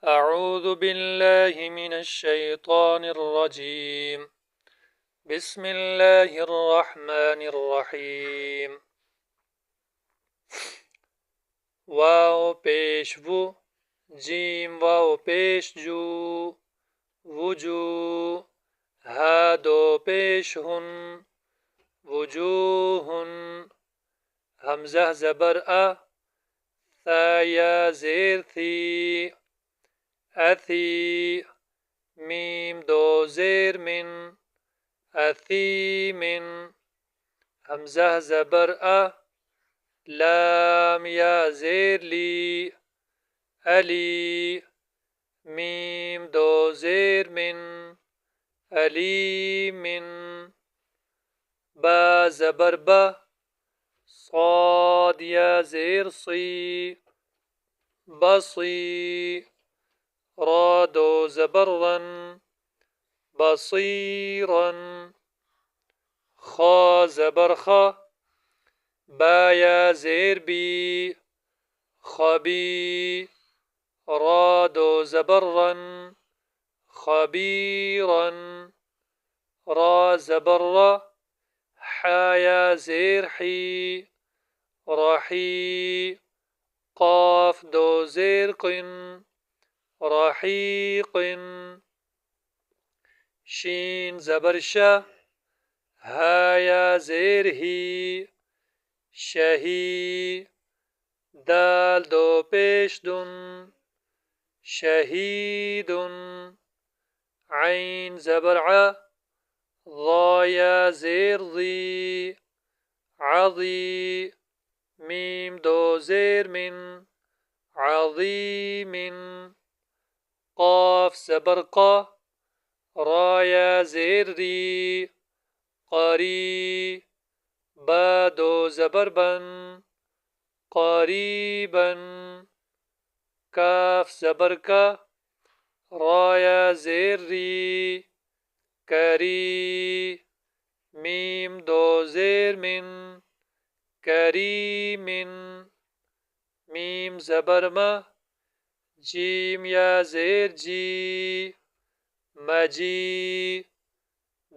أعوذ بالله من الشيطان الرجيم. بسم الله الرحمن الرحيم. واو پیش و جیم واو پیش جو وجو ها دو پیش هن وجوهن همزه زبر ثایا زیر ثی أثي ميم دو زير من أثيم همزة زبر لام يا زير لي ألي ميم دو زير من ألي من با زبر با صاد يا زير صي بصي را دو زبرا بصيرا خا زبر خا با يا زير بي خبي را دو زبرا خبيرا را زبر را حا يا زير حي رحي قاف دو زير قن رحيق شين زبر شا ها يا زير هي شهي دال دو پیش دن شهيد عين زبر ع ضا يا زير ضي عضي ميم دو زير من عظيم قاف زبر قا را يا زير ري قري با دو زبر بن قريبا كاف زبر كا را يا زير ري كري ميم دو زير من كريم ميم زبر ما جيم يا زير جي مجي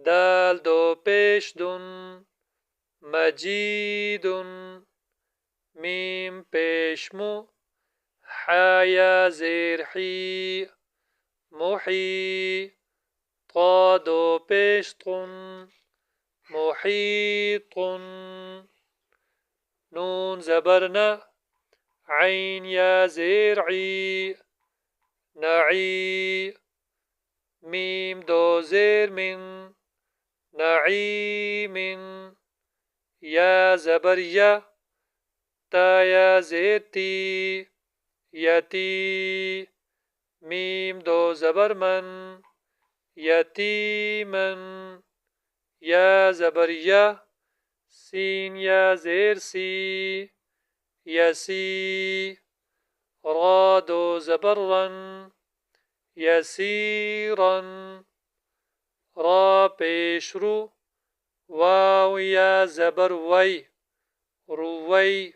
دال دو پیش دن مجيد ميم پیش مو حا يا زير حي محي طا دو پیش طن محيط نون زبرنا عين يا زير عي نعي ميم دو زير من نعيم يا زبر يا تا يا زير تي يتي ميم دو زبر من يتيما يا زبر يا سين يا زير سي يسي را دو زبرا يسيرا را پیش رو واو يا زبر وي روي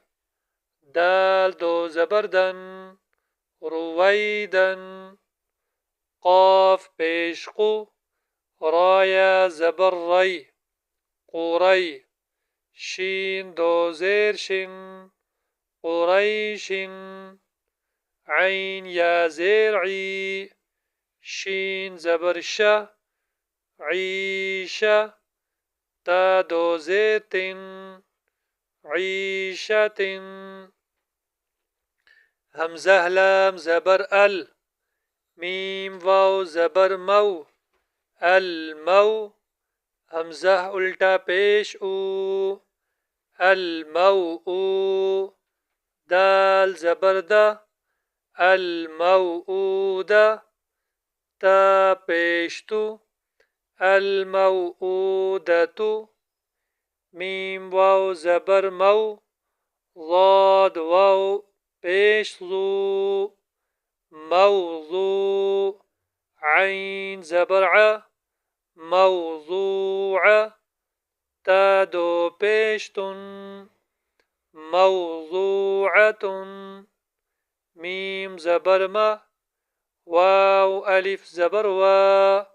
دال دو زبردن رويدا قاف پیش قو را يا زبر ري قري شين دو زير شن قريش عين يا زير عي شين زبر شا عيشة تا دو زيت عيشة همزة لام زبر ال ميم واو زبر مو المو همزة الٹا پیش او الموء دال زبر دا الموءودة تا پیشتو الموءودة ميم واو زبر مو ضاد واو پیش ضو موضوع عين زبر ع موضوع تا دو پیشتن موضوعة ميم زبر ما واو ألف زبر وا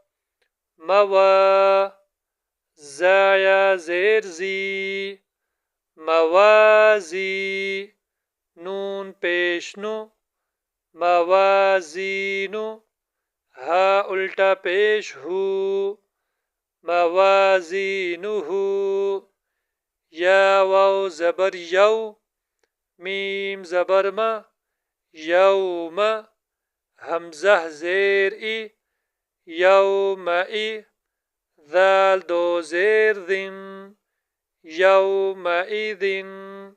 موا زايا زير زي موازي نون پیشنو موازینو ها الٹا پیش ہو موازینه یا واو زبر یو میم زبر ما یوم همزه زیر ای یوم ای ذال دو زیر ذن یوم ایذن